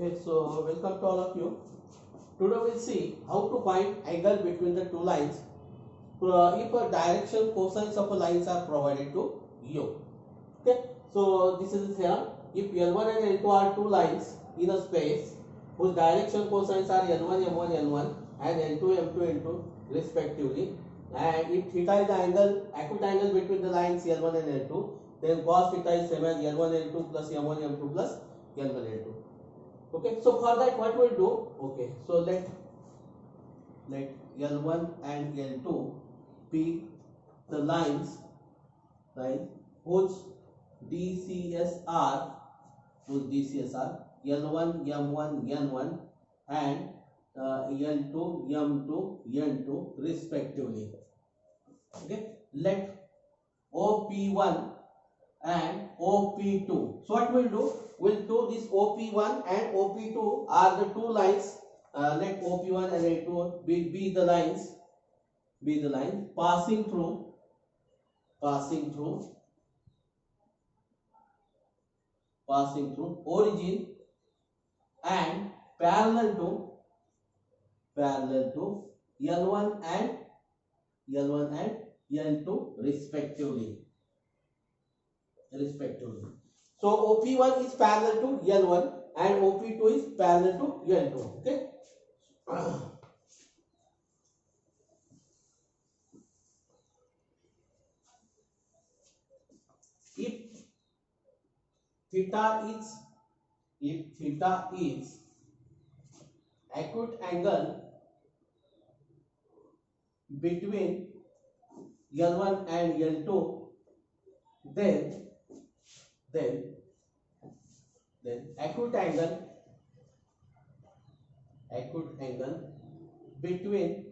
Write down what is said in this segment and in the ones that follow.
Okay, so welcome to all of you. Today we'll see how to find angle between the two lines if a direction cosines of a lines are provided to you. Okay, so this is here. If L1 and L2 are two lines in a space whose direction cosines are L1, M1, N1 and L2, M2, N2 respectively, and if theta is the angle, acute angle between the lines L1 and L2, then cos theta is same as L1, L2 plus M1, M2 plus L1, L2. Okay, so for that what we'll do, okay, so let L1 and L2 be the lines whose DCS are L1 M1 N1 and L2 M2 N2 respectively. Okay, let OP1 and OP2. So what we'll do? We'll do this OP1 and OP2 are the two lines. Let OP1 and A2 be the lines. Passing through origin and parallel to L1 and L2 respectively. So OP1 is parallel to L1 and OP2 is parallel to L2. Okay. If theta is acute angle between L1 and L2, then acute angle between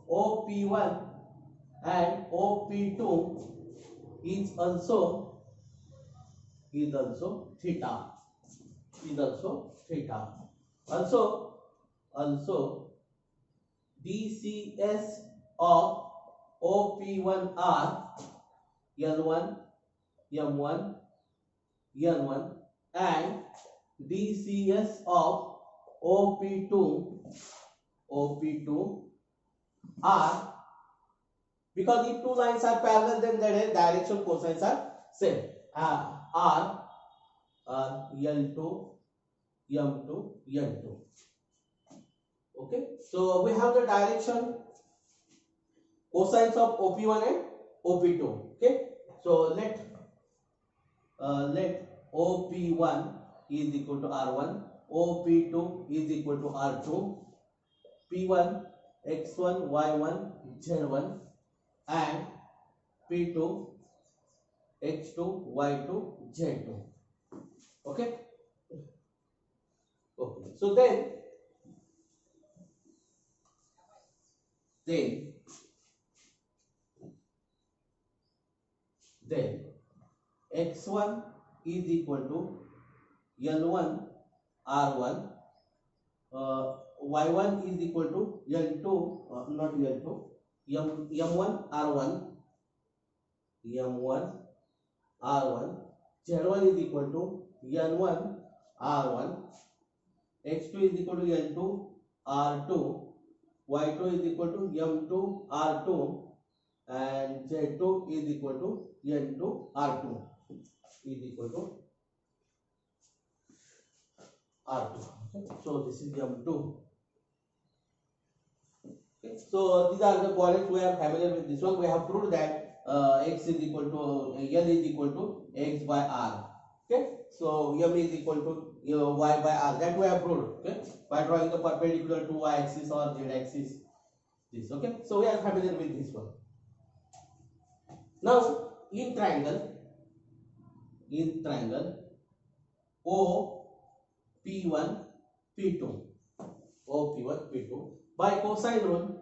OP1 and OP2 is also theta. Also DCS of OP1 are L1 M1 N1 and DCS of OP2 are, because if two lines are parallel then their direction cosines are same, are L2 M2 N2. Okay, so we have the direction cosines of OP1 and OP2. Okay, so let OP1 is equal to R1, OP2 is equal to R2, P1 X1 Y1 Z1 and P2 X2 Y2 Z2. Okay, so then X1 is equal to L1 R1, Y1 is equal to L2, not L2, M1 R1, Z1 is equal to N1 R1, X2 is equal to N2 R2, Y2 is equal to M2 R2 and Z2 is equal to N2 R2 is equal to R2. Okay. So this is M2. Okay. So these are the coordinates. We are familiar with this one. We have proved that X is equal to L is equal to X by R. Okay. So M is equal to Y by R. That we have proved. Okay. By drawing the perpendicular to Y axis or Z axis. This. Okay. So we are familiar with this one. Now in triangle O P1 P2 by cosine rule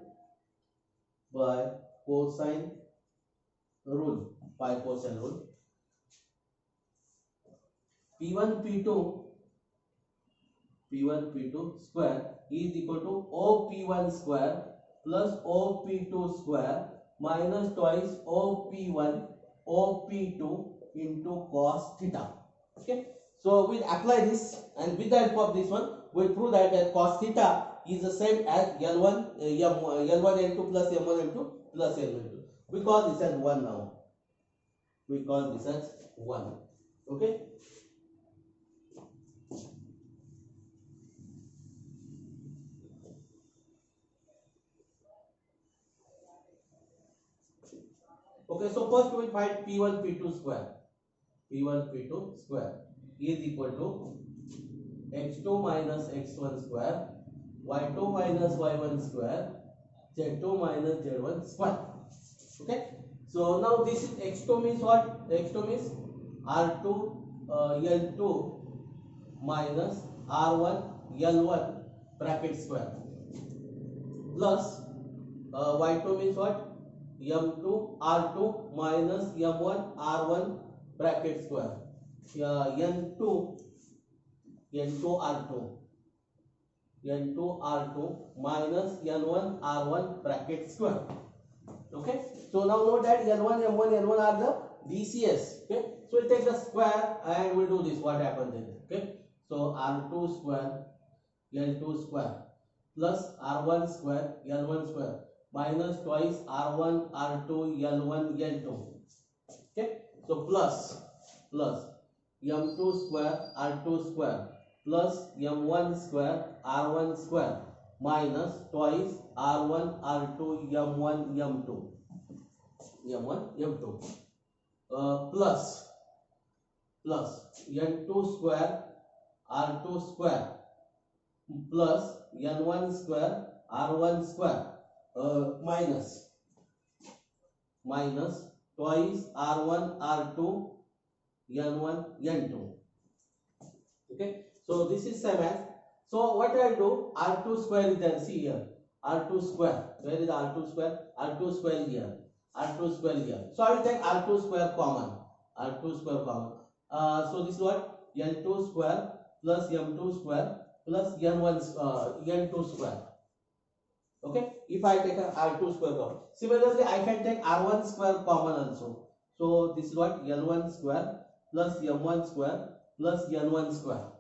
P1 P2 square is equal to OP1 square plus OP2 square minus twice OP1 OP2 into cos theta. Okay, so we'll apply this, and with the help of this one we prove that cos theta is the same as L1 L1 L2 plus M1 M2 plus L2 because this is 1 now. We call this as 1. Okay. Okay, so first we find P1 P2 square. P1 P2 square is equal to x2 minus x1 square, y2 minus y1 square, z2 minus z1 square. Okay. So now this is x2 means what? x2 means r2 L2 minus r1 L1 bracket square plus y2 means what? m2 r2 minus m1 r1 bracket square, n2 r2 minus n1 r1 bracket square. Okay, so now note that L1, M1, L1 are the DCS. Okay, so we'll take the square and we'll do this. What happens then? Okay, so R2 square, L2 square plus R1 square, L1 square minus twice R1, R2, L1, L2. Okay, so plus M2 square, R2 square plus M1 square, R1 square minus twice R1, R2, M1, M2, plus N2 square, R2 square plus N1 square, R1 square minus twice R1, R2, N1, N2. Okay, so this is same as. So what I do, R2 square you can see here, R2 square, where is R2 square? R2 square here, R2 square here. So I will take R2 square common, so this is what? N2 square plus M2 square plus N2 square. Okay, if I take a R2 square common. Similarly, I can take R1 square common also. So this is what? L1 square plus M1 square plus N1 square.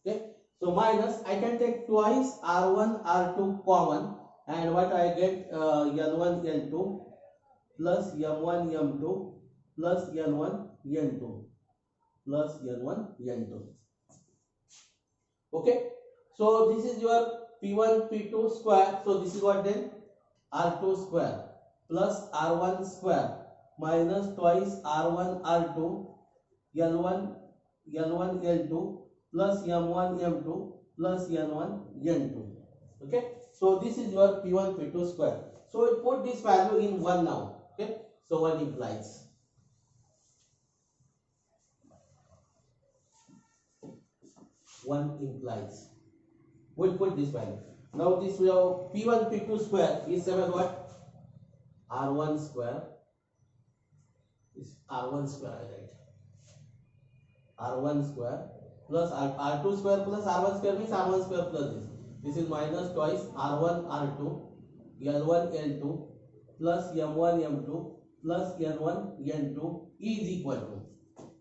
Okay, so minus I can take twice R1 R2 common, and what I get, L1 L2 plus M1 M2 plus N1 N2 plus N1 N2. Okay, so this is your P1 P2 square. So this is what then? R2 square plus R1 square minus twice R1 R2 L1 L2 plus M1 M2 plus N1 N2. Okay, so this is your P1 P2 square. So we put this value in 1 now. Okay, so 1 implies. We'll put this value. Now this will P1 P2 square is same as what? R1 square is R1 square, I write. R1 square plus R2 square plus R1 square means R1 square plus this. This is minus twice R1 R2 L1 L2 plus M1 M2 plus N1 N2 is equal to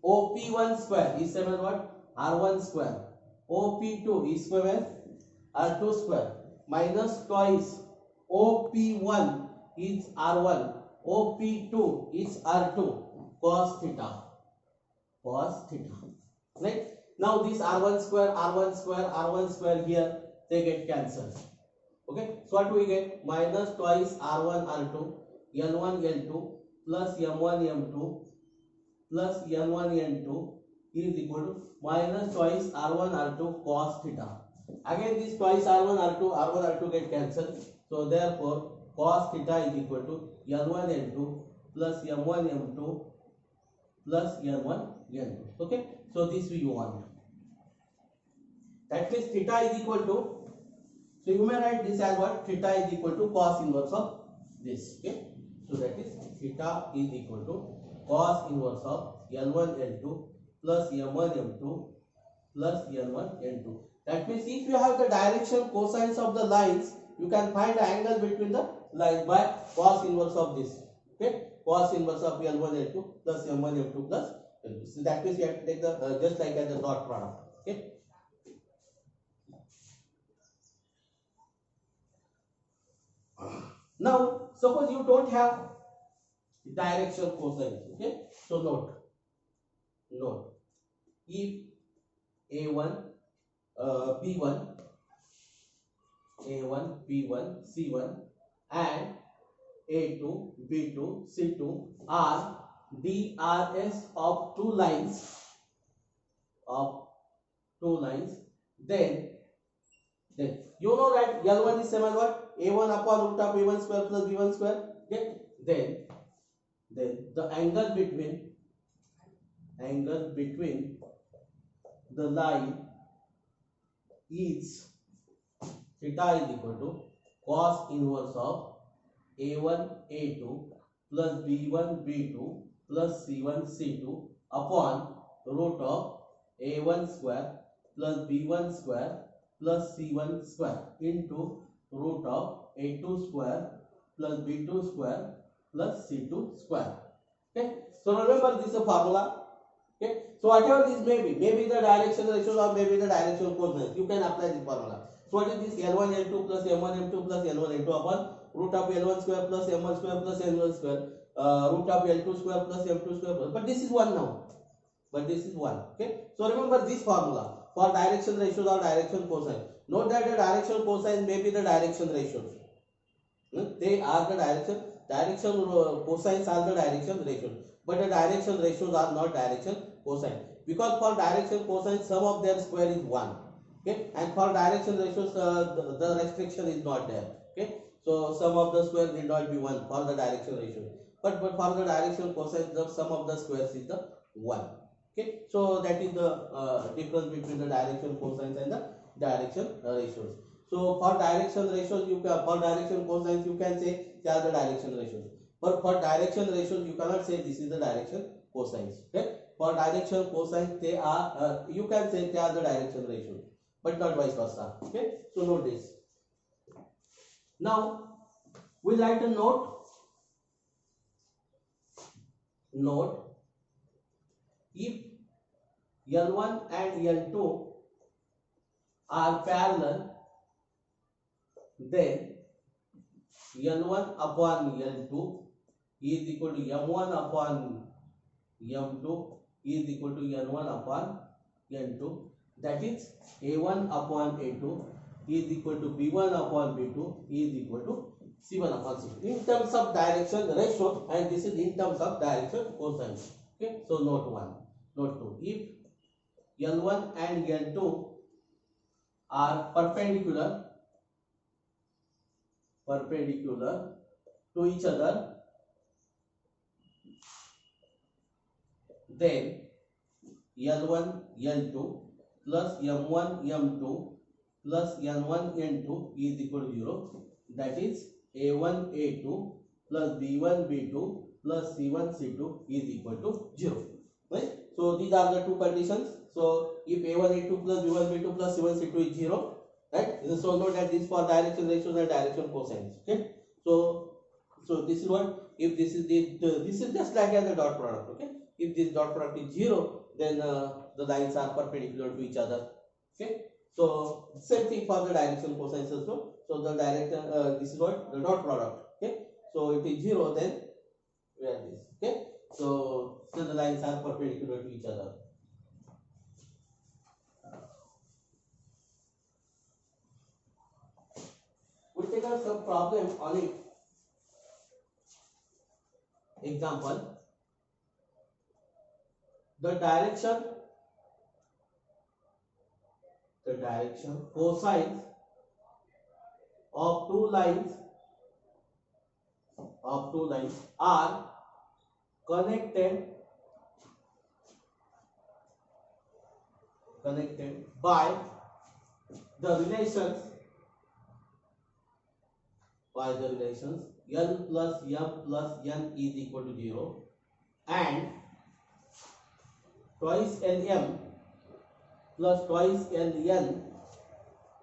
OP1 square is same as what? R1 square. OP2 is square as R2 square minus twice OP1 is R1, OP2 is R2 cos theta. Right? Now this R1 square here, they get cancelled. Okay, so what do we get? Minus twice R1 R2 L1 L2 plus M1 M2 plus N1 N2 is equal to minus twice R1 R2 cos theta. Again this twice R1 R2 get cancelled. So therefore cos theta is equal to L1 L2 plus M1 M2 plus N1 N2. Okay, so this we want. That means theta is equal to, so you may write this as what? Theta is equal to cos inverse of this. Okay, so that is theta is equal to cos inverse of L1 L2 plus M1 M2 plus N1 N2. That means if you have the direction cosines of the lines, you can find the angle between the lines by cos inverse of this. Okay, cos inverse of L1 L2 plus M1 M2 plus L2. So that means you have to take the just like as the dot product. Okay. Now suppose you don't have direction cosine. Okay, so note if a1 b1 a1 b1 c1 and a2 b2 c2 are DRS of two lines, then you know that L1 is same as what? A1 upon root of A1 square plus B1 square. Okay, then the angle between the line is theta is equal to cos inverse of A1 A2 plus B1 B2 plus C1 C2 upon root of A1 square plus B1 square plus C1 square into root of A2 square plus B2 square plus C2 square. Okay, so remember this is a formula. Okay, so whatever this may be the direction ratios or maybe the direction coordinates, you can apply this formula. So what is this? L1 L2 plus M1 M2 plus L1 L2 upon root of L1 square plus M1 square plus L1 square root of L2 square plus M2 square plus, but this is 1 now. Okay, so remember this formula for direction ratios or direction cosine. Note that the direction cosine may be the direction ratios. They are the direction cosines are the direction ratios, but the direction ratios are not direction cosine, because for direction cosine sum of their square is 1. Okay, and for direction ratios the restriction is not there. Okay, so sum of the square need not be 1 for the direction ratio, but for the direction cosine the sum of the squares is the 1. Okay, so that is the difference between the direction cosines and the direction ratios. So for direction ratios for direction cosines you can say they are the direction ratios, but for direction ratios you cannot say this is the direction cosines. Okay, for direction cosines they are you can say they are the direction ratios, but not vice versa. Okay, so note this. Now we write a note if L1 and L2 are parallel, then L1 upon L2 is equal to M1 upon M2 is equal to N1 upon N2. That is A1 upon A2 is equal to B1 upon B2 is equal to C1 upon C2 in terms of direction ratio, and this is in terms of direction cosine. Okay, so note 1. Note 2. If L1 and L2 are perpendicular to each other, then L1 L2 plus M1 M2 plus N1 N2 is equal to 0. That is A1 A2 plus B1 B2 plus C1 C2 is equal to 0. Right? So these are the two conditions. So if A1 A2 plus B1 B2 plus C1 C2 is 0, right? So note that this for direction ratios and direction cosines. Okay. So this is what, if this is this is just like as a dot product. Okay. If this dot product is 0, then the lines are perpendicular to each other. Okay. So same thing for the direction cosines also. So the direction this is what the dot product. Okay. So if it is 0, then we have this. Okay. So the lines are perpendicular to each other. We take up some problem on it. Example: the direction cosines of two lines are connected by the relations L plus M plus N is equal to 0 and twice Lm plus twice Ln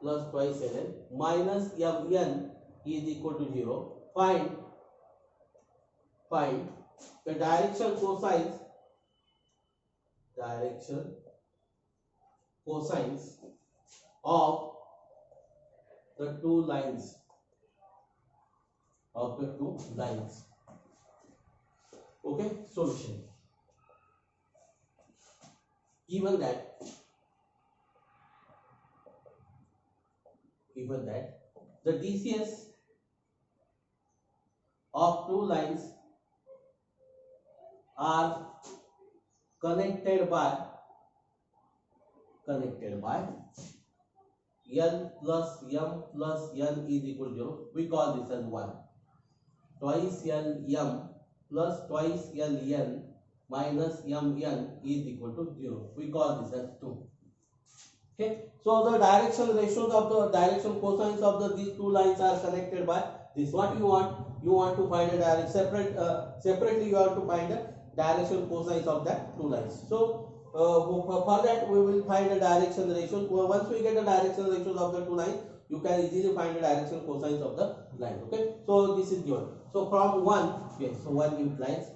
plus twice Ln minus Mn is equal to 0. Find the direction cosines of the two lines of the two lines. Okay, solution. Given that the DCS of two lines are connected by L plus M plus N is equal to 0. We call this as 1. Twice Lm plus twice Ln minus Mn is equal to 0. We call this as 2. Okay. So the direction ratios of the direction cosines of these two lines are connected by this. What you want? You want to find a direct separately. You have to find a direction cosines of that two lines. So for that we will find a direction ratio. Once we get the direction ratios of the two lines, you can easily find the direction cosines of the line. Okay. So this is given. So from 1, yes. So 1 implies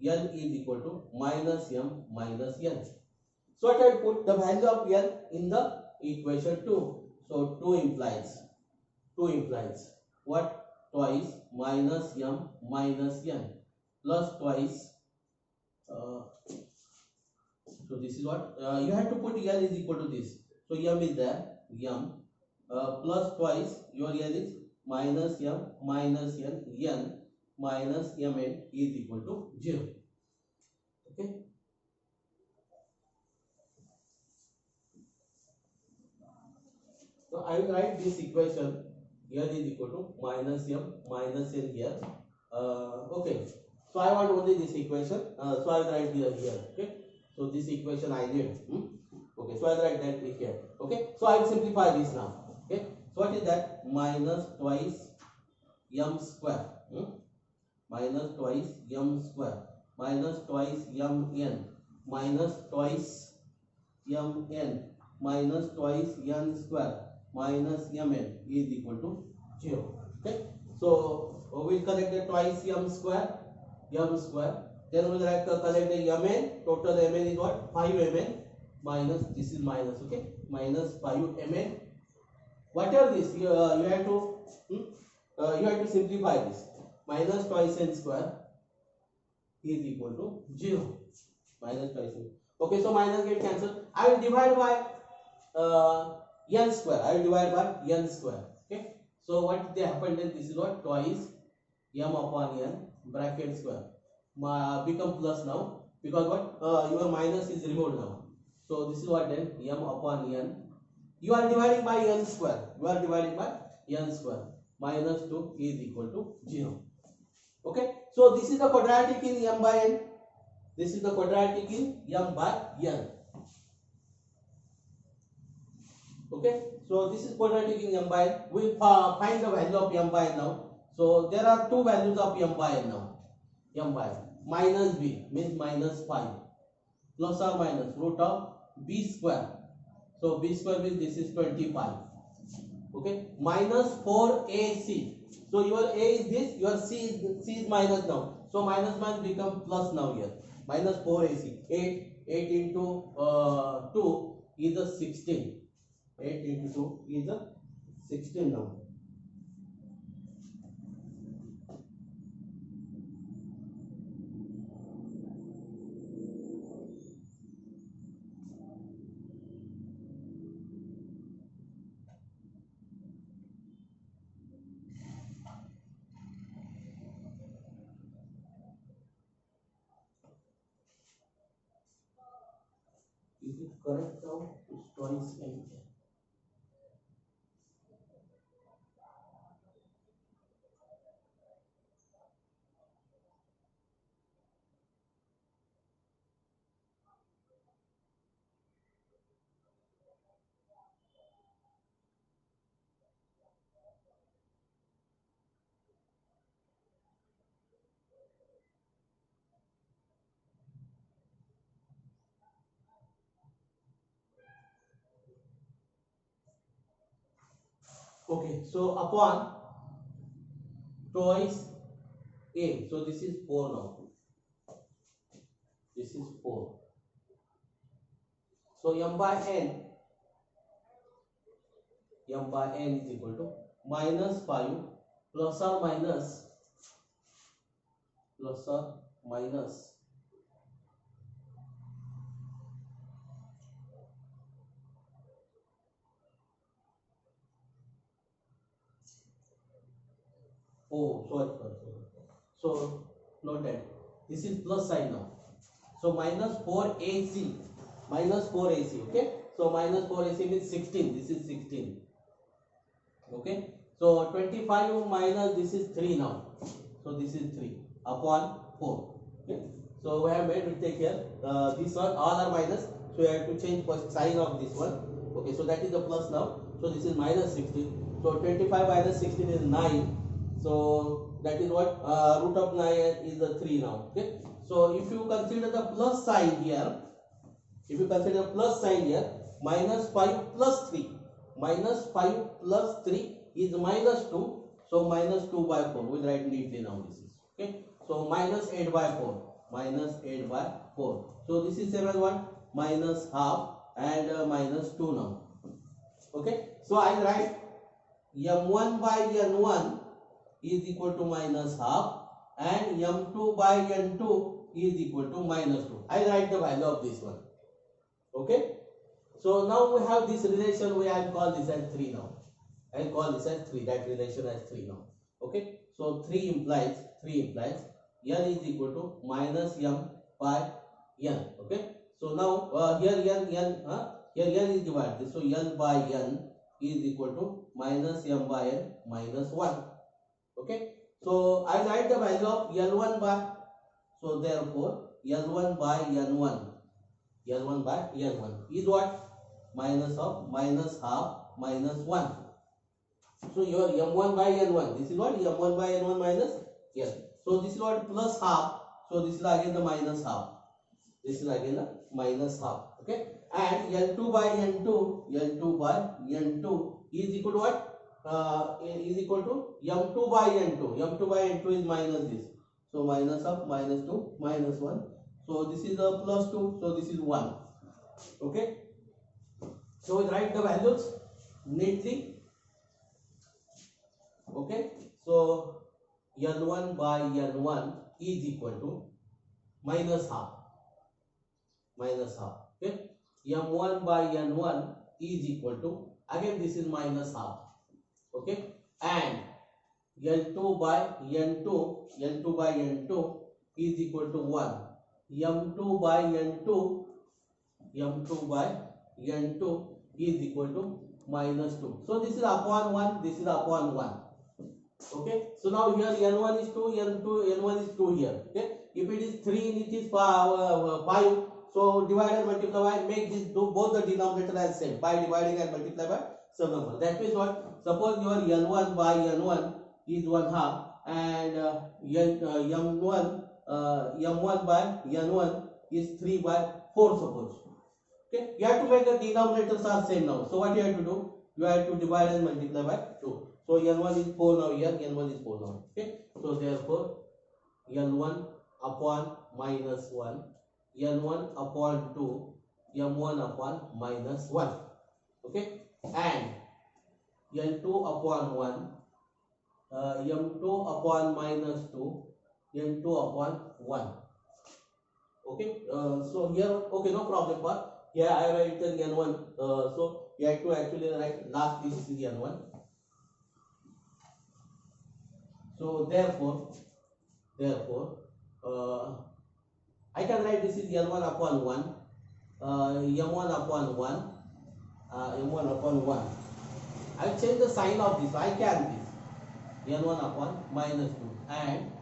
L is equal to minus M minus N. So what I will put the value of L in the equation 2. So 2 implies what? Twice minus M minus N plus twice. So this is what you have to put L is equal to this. So M is there, M plus twice your L is minus M minus N minus Mn is equal to 0. Okay. So I will write this equation. L is equal to minus M minus N here. Okay. So I want only this equation. So I will write here. Okay. So this equation I need. Okay. So I will write that here. Okay. So I will simplify this now. Okay. So what is that? Minus twice M square. Minus twice M square. Minus twice Mn. Minus twice Mn. Minus twice N square. Minus Mn is equal to 0. Okay. So we will collect the twice M square. Then we will collect the Mn. Total Mn is what? 5 Mn. Minus, this is minus. Okay. Minus 5 Mn. Whatever this, you have to simplify this. Minus twice N square is equal to 0. Minus twice N. Okay. So minus get cancelled. I will divide by N square. I will divide by N square. Okay. So what they happened is this is what? Twice M upon N bracket square become plus now, because what? Your minus is removed now. So this is what then? M upon N. You are dividing by N square. Minus 2 is equal to 0. Okay. So this is the quadratic in M by N. This is the quadratic in M by N. Okay. So this is quadratic in M by N. We find the value of M by N now. So there are two values of M by N now. M by N. Minus B means minus 5. Plus or minus root of B square. So B square means this is 25. Okay. Minus 4AC. So your A is this, your C is minus now. So minus become plus now here. Minus 4AC. 8 into 2 is a 16. 8 into 2 is a 16 now. Is it correct now? It's twice M. Okay, so upon twice A, so this is 4 now. This is 4. So M by N is equal to minus 5 plus or minus, plus or minus oh sorry. So note that this is plus sign now. So minus 4ac, minus 4ac. Okay. So minus 4ac means 16. This is 16. Okay. So 25 minus this is 3 now. So this is 3 upon 4. Okay. So we have made to take here this one all are minus. So we have to change first sign of this one. Okay. So that is the plus now. So this is minus 16. So 25 minus 16 is 9. So that is what root of 9 is the 3 now. Okay. So if you consider the plus sign here, if you consider plus sign here, minus 5 plus 3, minus 5 plus 3 is minus 2. So minus 2 by 4. We'll write neatly now this is. Okay. So minus 8 by 4. Minus 8 by 4. So this is same as what? Minus half and minus 2 now. Okay. So I write m1 by n1 is equal to minus half and m2 by n2 is equal to minus 2. I write the value of this one. Okay. So now we have this relation. We have call this as 3 now. I call this as 3. That relation as 3 now. Okay. So 3 implies n is equal to minus m by n. Okay. So now here n is divided. So n by n is equal to minus m by n minus 1. Okay. So I write the value of L1 by, so therefore L1 by N1, L1 by N1 is what? Minus of minus half minus 1. So your M1 by N1, this is what? M1 by N1 minus N. So this is what? Plus half. So this is again the minus half. This is again the minus half. Okay. And L2 by N2 is equal to what? Is equal to m2 by n2. m2 by n2 is minus this. So minus of minus 2 minus 1. So this is a plus 2. So this is 1. Okay. So we write the values neatly. Okay. So n1 by n1 is equal to minus half. Minus half. Okay. m1 by n1 is equal to, again this is minus half. Okay, and L2 by N2 is equal to 1. M2 by N2 is equal to minus 2. So this is upon 1, this is upon 1. Okay, so now here N1 is 2, N1 is 2 here. Okay, if it is 3 and it is 5, so divide and multiply by, make this do both the denominator as same by dividing and multiply by some number. That means what? Suppose your n1 by n1 is 1 half and m1 by n1 is 3 by 4 suppose. Okay, you have to make the denominators are same now. So what you have to do? You have to divide and multiply by 2. So n1 is 4 now here, n1 is 4 now. Okay, so therefore n1 upon minus 1, n1 upon 2, m1 upon minus 1. Okay, and n2 upon 1, m2 upon minus 2, n2 upon 1. Okay, so here, okay, no problem, but here I write n1, so you have to actually write last this is n1. So therefore, I can write this is n1 upon 1, m1 upon 1, m1 upon 1. I change the sign of this. I can this n1 upon minus 2 and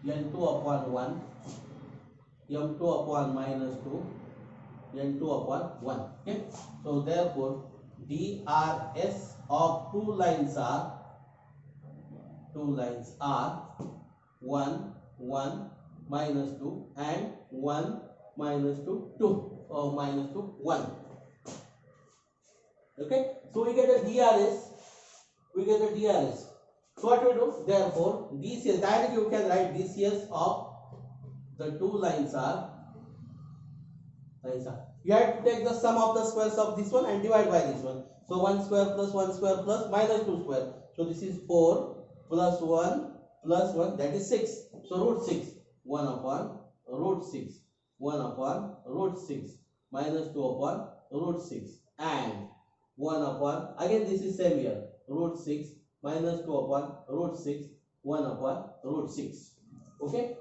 n2 upon 1, m2 upon minus 2, n2 upon 1. Okay. So therefore, DRS of two lines are 1, 1, minus 2 and 1, minus 2, 2 or minus 2, 1. Okay, so we get a DRS. So what we do? Therefore, DCS, directly you can write DCS of the two lines are. You have to take the sum of the squares of this one and divide by this one. So 1 square plus 1 square plus minus 2 square. So this is 4 plus 1 that is 6. So root 6, 1 upon root 6, 1 upon root 6 minus 2 upon root 6 and 1 upon, again this is same here, root 6 minus 2 upon root 6, 1 upon root 6. Okay.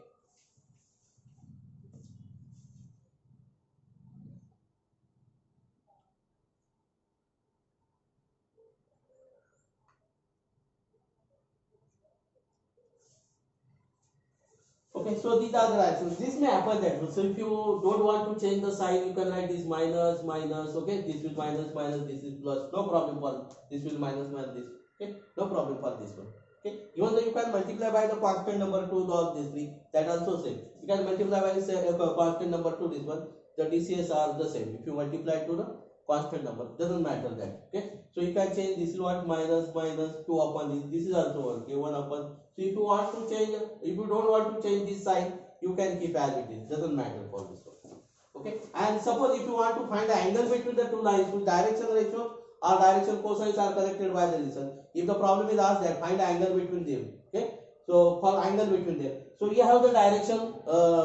Okay, so these are the ratios. This may happen that way. So if you don't want to change the sign, you can write this minus, minus. Okay, this will minus, minus. This is plus. No problem for this will minus, minus this. Okay, no problem for this one. Okay, even though you can multiply by the constant number to all these three, that also same. You can multiply by say, constant number to this one. The DCS are the same. If you multiply to the constant number, doesn't matter that. Okay, so you can change this is what minus, minus 2 upon this. This is also 1. Okay, 1 upon. So if you want to change, if you don't want to change this sign, you can keep as it is. Doesn't matter for this one. Okay. And suppose if you want to find the angle between the two lines, whose direction ratio or direction cosines are connected by the reason. If the problem is asked that find the angle between them. Okay. So for angle between them. So you have the direction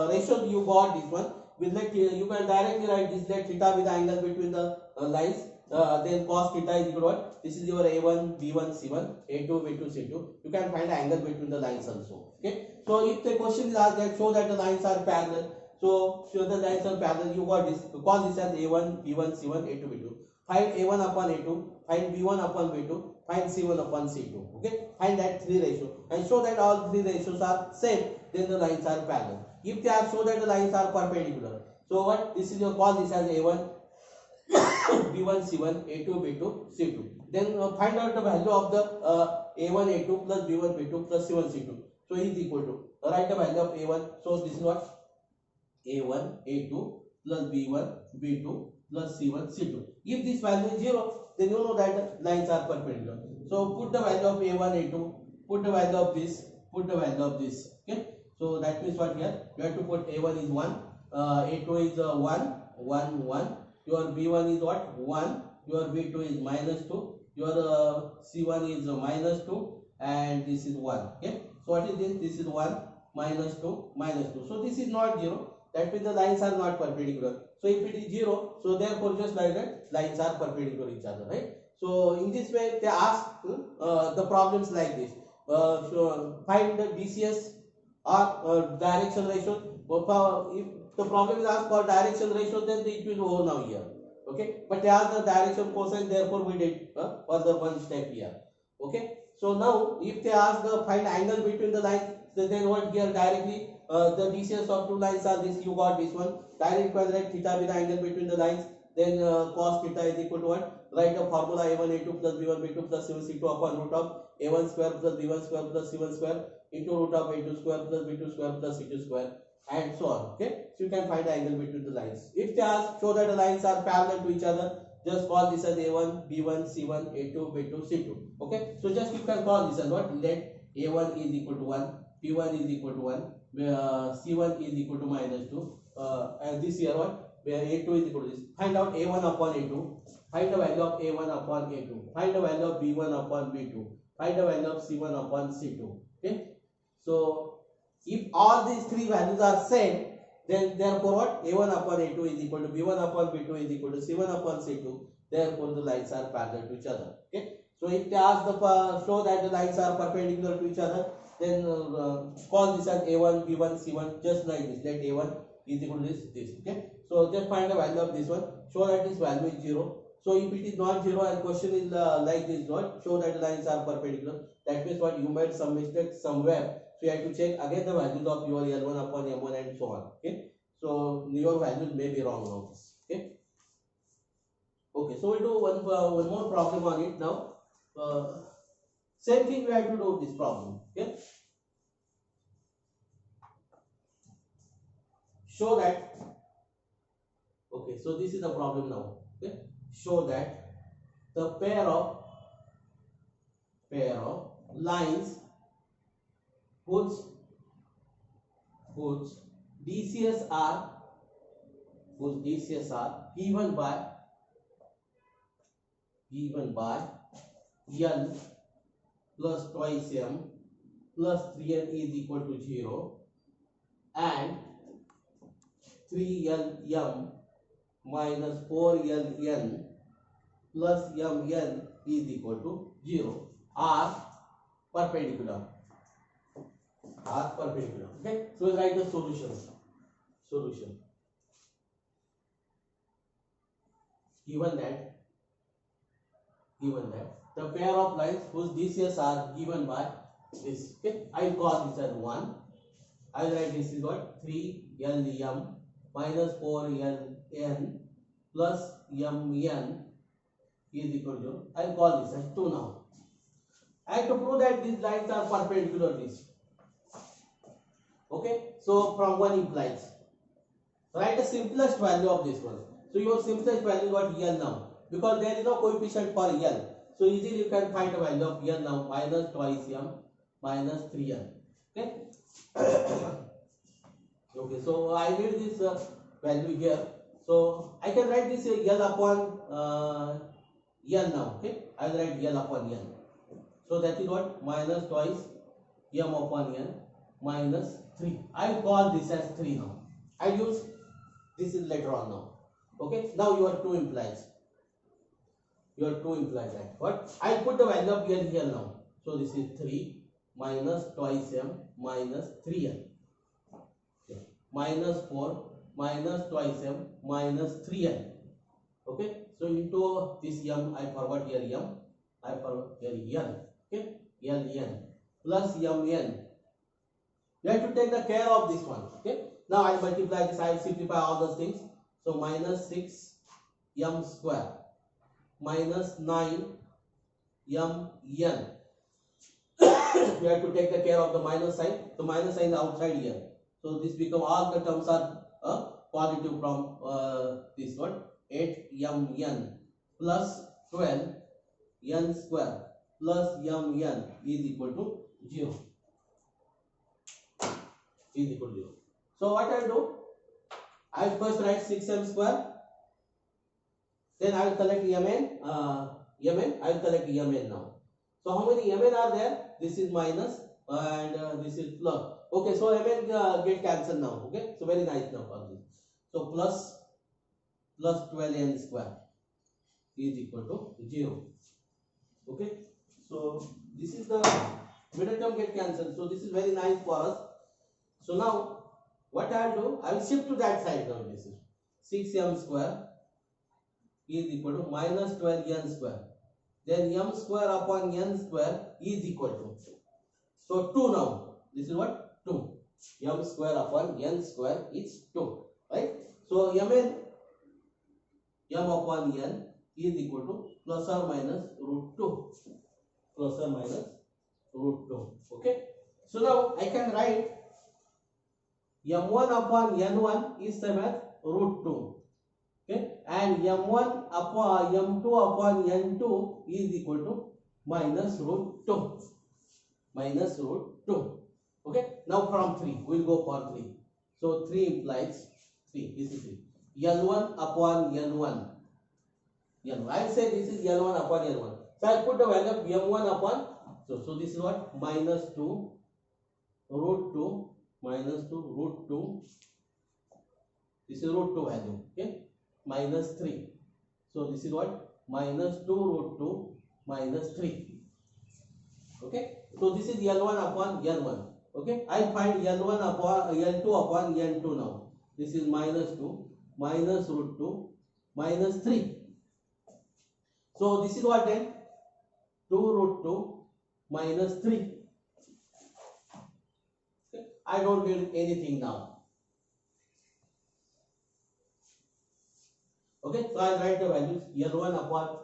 ratio. You got this one. With let you can directly write this let theta with the angle between the lines. Then cos theta is equal to what? This is your a1, b1, c1, a2, b2, c2. You can find the angle between the lines also. Okay. So if the question is asked that show that the lines are parallel. So show the lines are parallel. You got this. Call this as a1, b1, c1, a2, b2. Find a1 upon a2. Find b1 upon b2. Find c1 upon c2. Okay. Find that three ratio and show that all three ratios are same. Then the lines are parallel. If they are show that the lines are perpendicular. So what? This is your call this as a1. b1 c1 a2 b2 c2. Then find out the value of the a1 a2 plus b1 b2 plus c1 c2. So is equal to write the value of a1. So this is what a1 a2 plus b1 b2 plus c1 c2. If this value is 0, then you know that lines are perpendicular. So put the value of a1 a2, put the value of this, put the value of this. Okay. So that means what here you have to put a1 is 1, a2 is 1 1 1. Your b1 is what? 1. Your b2 is minus 2. Your c1 is minus 2. And this is 1. Okay. So what is this? This is 1 minus 2 minus 2. So this is not 0. That means the lines are not perpendicular. So if it is 0, so therefore just like that lines are perpendicular each other, right? So in this way they ask the problems like this. So find the DCS or direction ratio. If the problem is asked for direction ratio, then it will go now here. Okay, but as the direction cosine, therefore we did further one step here. Okay, so now if they ask the find angle between the lines, then what here directly the DCS of two lines are this. You got this one. Direct quadrant theta with the angle between the lines. Then cos theta is equal to what? Write the formula a1 a2 plus b1 b2 plus c1 c2 upon root of a1 square plus b1 square plus c1 square into root of a2 square plus b2 square plus c2 square and so on. Okay, so you can find the angle between the lines. If they ask show that the lines are parallel to each other, just call this as a1 b1 c1 a2 b2 c2. Okay, so just you can call this as what? Let a1 is equal to 1, b1 is equal to 1, c1 is equal to minus 2, and this here what? Where a2 is equal to this. Find out a1 upon a2. Find the value of a1 upon a2. Find the value of b1 upon b2. Find the value of c1 upon c2. Okay, so if all these three values are same, then therefore what? a1 upon a2 is equal to b1 upon b2 is equal to c1 upon c2. Therefore the lines are parallel to each other. Okay, so if they ask the show that the lines are perpendicular to each other, then call this as a1 b1 c1 just like this. Let a1 is equal to this. Okay, so just find the value of this one. Show that this value is 0. So if it is not 0 and question is like this, what? Show that the lines are perpendicular. That means what? You made some mistake somewhere. So you have to check again the values of your L1 upon M1 and so on. Okay, so your values may be wrong now. Okay, okay. So we'll do one more problem on it now. Same thing we have to do this problem. Okay, show that. Okay, so this is the problem now. Okay, show that the pair of lines whose DCS are given by L plus twice M plus 3n is equal to 0 and 3lm minus 4ln plus mn is equal to 0 are perpendicular. Okay, so we write the solution. Given that the pair of lines whose DCS are given by this. Okay, I will call this as 1. I will write this is what 3lm minus 4ln plus mn is equal to 0. I will call this as 2 now. And to prove that these lines are perpendicular this. Okay, so from 1 implies. Write the simplest value of this one. So your simplest value is what L now. Because there is no coefficient for L. So easily you can find the value of L now minus twice m minus 3n. Okay. Okay, so I need this value here. So I can write this L upon N now. Okay, I will write L upon N. So that is what minus twice m upon n minus 3. I will call this as 3 now. I use this is later on now. Okay, now your 2 implies. Right? What? I put the value of n here now. So this is 3 minus twice m minus 3n. Okay. Minus 4 minus twice m minus 3n. Okay, so into this m I forgot here m. I forgot here n. Okay, ln plus mn. You have to take the care of this one. Okay, now I multiply this. I will simplify all those things. So minus 6 m square minus 9 m n. You have to take the care of the minus sign. The minus sign is outside here. So this become all the terms are positive from this one. 8 m n plus 12 n square plus m n is equal to 0. So what I will do? I will first write 6m square. Then I will collect mn. I will collect mn now. So how many mn are there? This is minus and this is plus. Okay, so mn get cancelled now. Okay, so very nice now for this. So plus 12n square is equal to 0. Okay, so this is the middle term get cancelled. So this is very nice for us. So now what I will do? I will shift to that side now. This is 6m square is equal to minus 12n square. Then m square upon n square is equal to. So 2 now. This is what? 2. M square upon n square is 2. Right? So m upon n is equal to plus or minus root 2. Okay? So now I can write m1 upon n1 is same as root 2. Okay, and m1 upon m2 upon n2 is equal to minus root 2. Okay, now from 3 we will go for 3. So 3 implies 3. This is 3. L1 upon n1. I will say this is L1 upon n1. So I put the value of m1 upon. So this is what? Minus 2 root 2 minus 2 root 2. This is root 2 value. Okay, minus 3. So this is what? Minus 2 root 2 minus 3. Okay, so this is L1 upon N1. Okay, I find L1 upon L2 upon N2 now. This is minus 2 minus root 2 minus 3. So this is what then? 2 root 2 minus 3. Okay, I don't need anything now. Okay, so I write the values L1 upon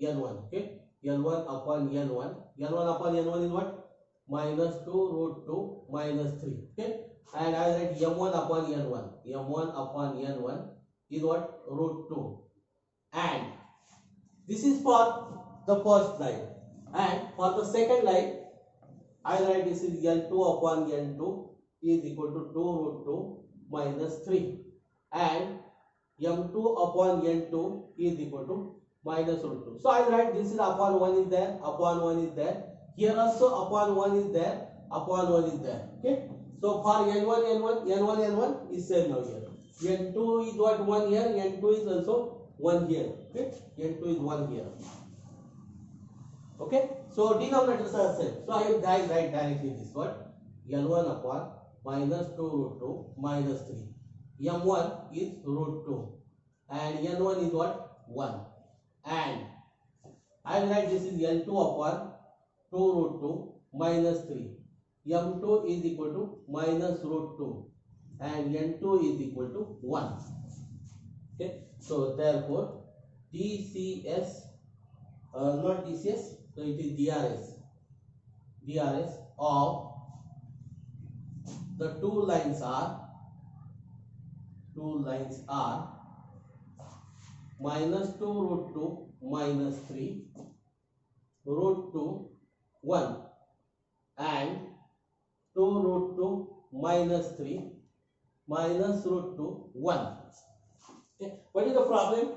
N1. Okay, L1 upon N1. L1 upon N1 is what? Minus 2 root 2 minus 3. Okay, and I write M1 upon N1. M1 upon N1 is what? Root 2. And this is for the first line. And for the second line, I write this is L2 upon N2 is equal to 2 root 2 minus 3. And m2 upon n2 is equal to minus root 2. So I write this is upon 1 is there, upon 1 is there. Here also upon 1 is there, upon 1 is there. Okay. So for N1 is same now here. N2 is what 1 here, N2 is also 1 here. Okay. N2 is 1 here. Okay. So denominators are same. So I will write directly this what L1 upon minus 2 root 2 minus 3. M1 is root 2 and N1 is what 1 and I will write this is L2 upon 2 root 2 minus 3. M2 is equal to minus root 2 and N2 is equal to 1. Okay. So therefore DCS not DCS, so it is DRS of the two lines are minus 2 root 2 minus 3 root 2 1 and 2 root 2 minus 3 minus root 2 1. Okay. What is the problem?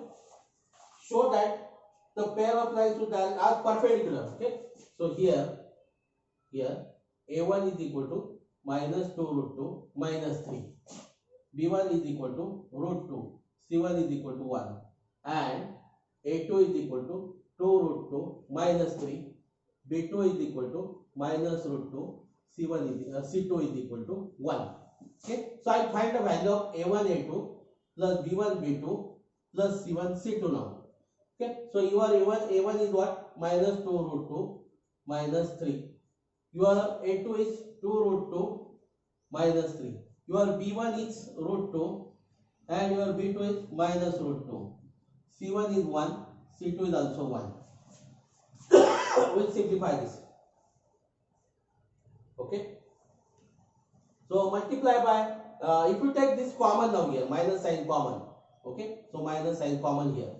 Show that the pair of lines are perpendicular. Okay. So here A1 is equal to minus 2 root 2 minus 3. B1 is equal to root 2. C1 is equal to 1. And A2 is equal to 2 root 2 minus 3. B2 is equal to minus root 2. C2 is equal to 1. Okay. So I find the value of A1 A2 plus B1 B2 plus C1 C2 now. Okay. So your A1 is what? Minus 2 root 2 minus 3. Your A2 is 2 root 2 minus 3. Your B1 is root 2 and your B2 is minus root 2. C1 is 1, C2 is also 1. We'll simplify this. Okay. So multiply by, if you take this common now here, minus sign common. Okay. So minus sign common here.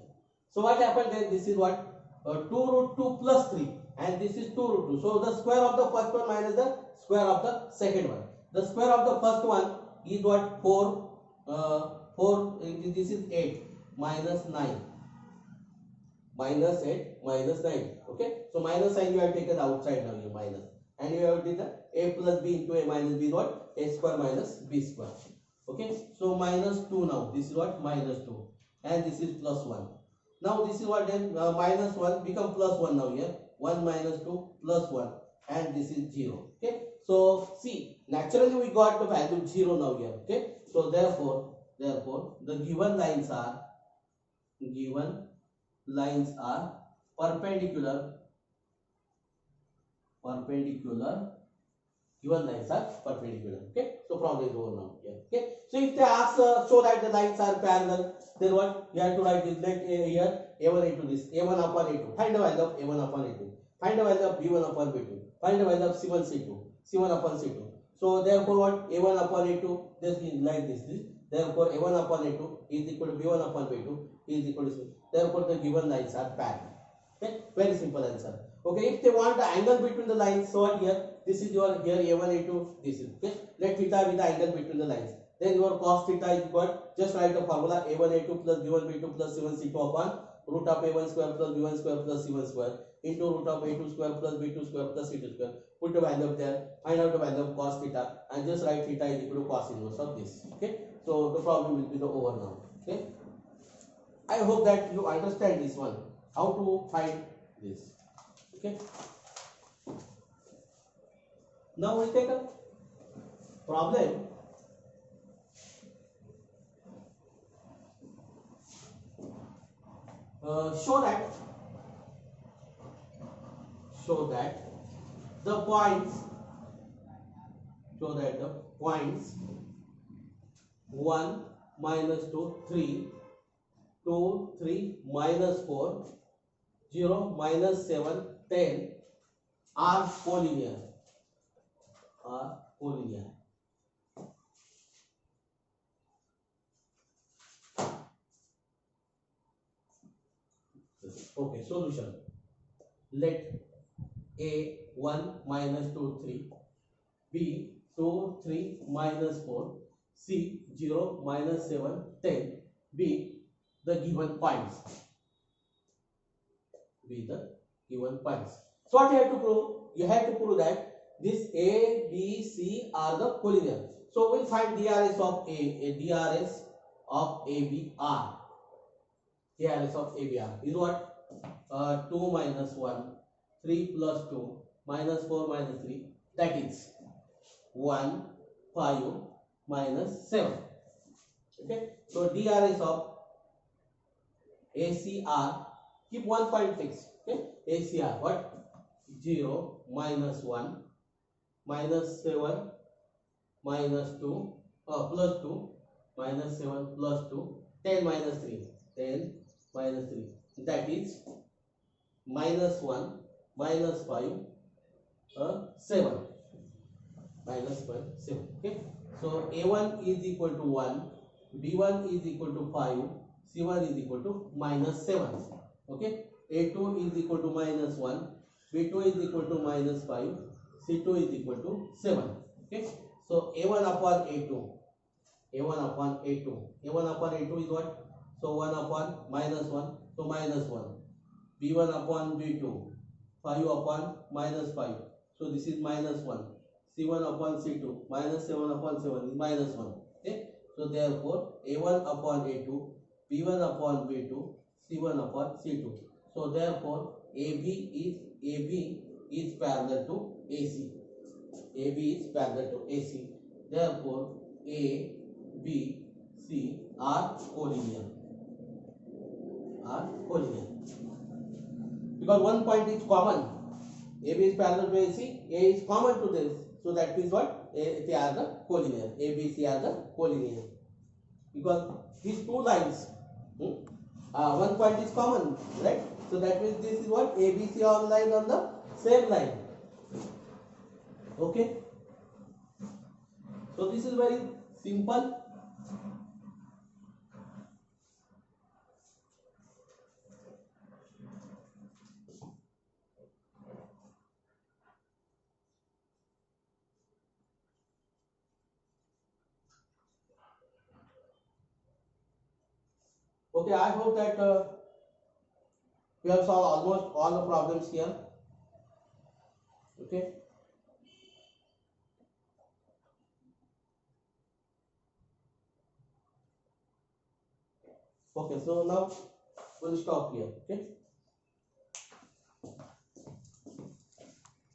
So what happened then? This is what? 2 root 2 plus 3 and this is 2 root 2. So the square of the first one minus the square of the second one. The square of the first one is what? 4. This is 8 minus 9. Minus 8 minus 9. Okay. So minus sign you have taken outside now here minus. And you have did the a plus b into a minus b is what? A square minus b square. Okay. So minus 2 now. This is what? Minus 2. And this is plus 1. Now this is what then minus 1 become plus 1 now here. 1 minus 2 plus 1 and this is 0. Okay. So see, naturally we got the value 0 now here. Okay. So therefore the given lines are perpendicular. Given lines are perpendicular. Okay. So problem is over now here. Okay. So if they ask show that the lines are parallel, then what you have to write is let here A1 into this A1 upon A2. Find the value of A1 upon A2. Find the value of B1 upon B2. Find the value of C1 C2. C1 upon C2. So therefore what? A1 upon A2 this is like this. Therefore A1 upon A2 is equal to B1 upon B2 is equal to C. Therefore the given lines are parallel. Okay. Very simple answer. Okay. If they want the angle between the lines, so what here? This is your here A1 A2. This is okay. Let theta be the angle between the lines. Then your cos theta is what? Just write the formula A1 A2 plus B1 B2 plus C1 C2 upon root of A1 square plus B1 square plus C1 square into root of A2 square plus B2 square plus C2 square. Put the value up there. Find out the value of cos theta and just write theta is equal to cos inverse of this. Okay. So the problem will be over now. Okay. I hope that you understand this one. How to find this. Okay. Now we take a problem. Show that the points 1 minus 2 3 2 3 minus 4 0 minus 7 10 are collinear. Okay, solution. Let A 1 minus 2 3, B 2 3 minus 4, C 0 minus 7 10 be the given points. So what you have to prove? You have to prove that This A, B, C are the collinear. So we'll find DRS of DRS of ABR. DRS of ABR is what? 2 minus 1, 3 plus 2, minus 4 minus 3. That is 1, 5 minus 7. Okay. So DRS of ACR, keep one point fixed. Okay. ACR what? 0 minus 1 minus 7 minus 2 plus 2 minus 7 plus 2, 10 minus 3, 10 minus 3, that is minus 1 minus 5 7 minus 5 7. Okay. So A1 is equal to 1, B1 is equal to 5, C1 is equal to minus 7. Okay. A2 is equal to minus 1, B2 is equal to minus 5, C2 is equal to 7. Okay. So A1 upon A2, A1 upon A2, A1 upon A2 is what? So 1 upon minus 1, so minus 1. B1 upon B2, 5 upon minus 5, so this is minus 1. C1 upon C2, minus 7 upon 7 is minus 1. Okay. So therefore A1 upon A2, B1 upon B2, C1 upon C2. So therefore AB is parallel to AC. AB is parallel to AC. Therefore A, B, C are collinear. Because one point is common. AB is parallel to AC. A is common to this. So that means what? They are the collinear. A, B, C are the collinear. Because these two lines, one point is common, right? So that means this is what? A, B, C are lines on the same line. Okay. So this is very simple. Okay, I hope that we have solved almost all the problems here. Okay. Okay, so now we'll stop here. Okay.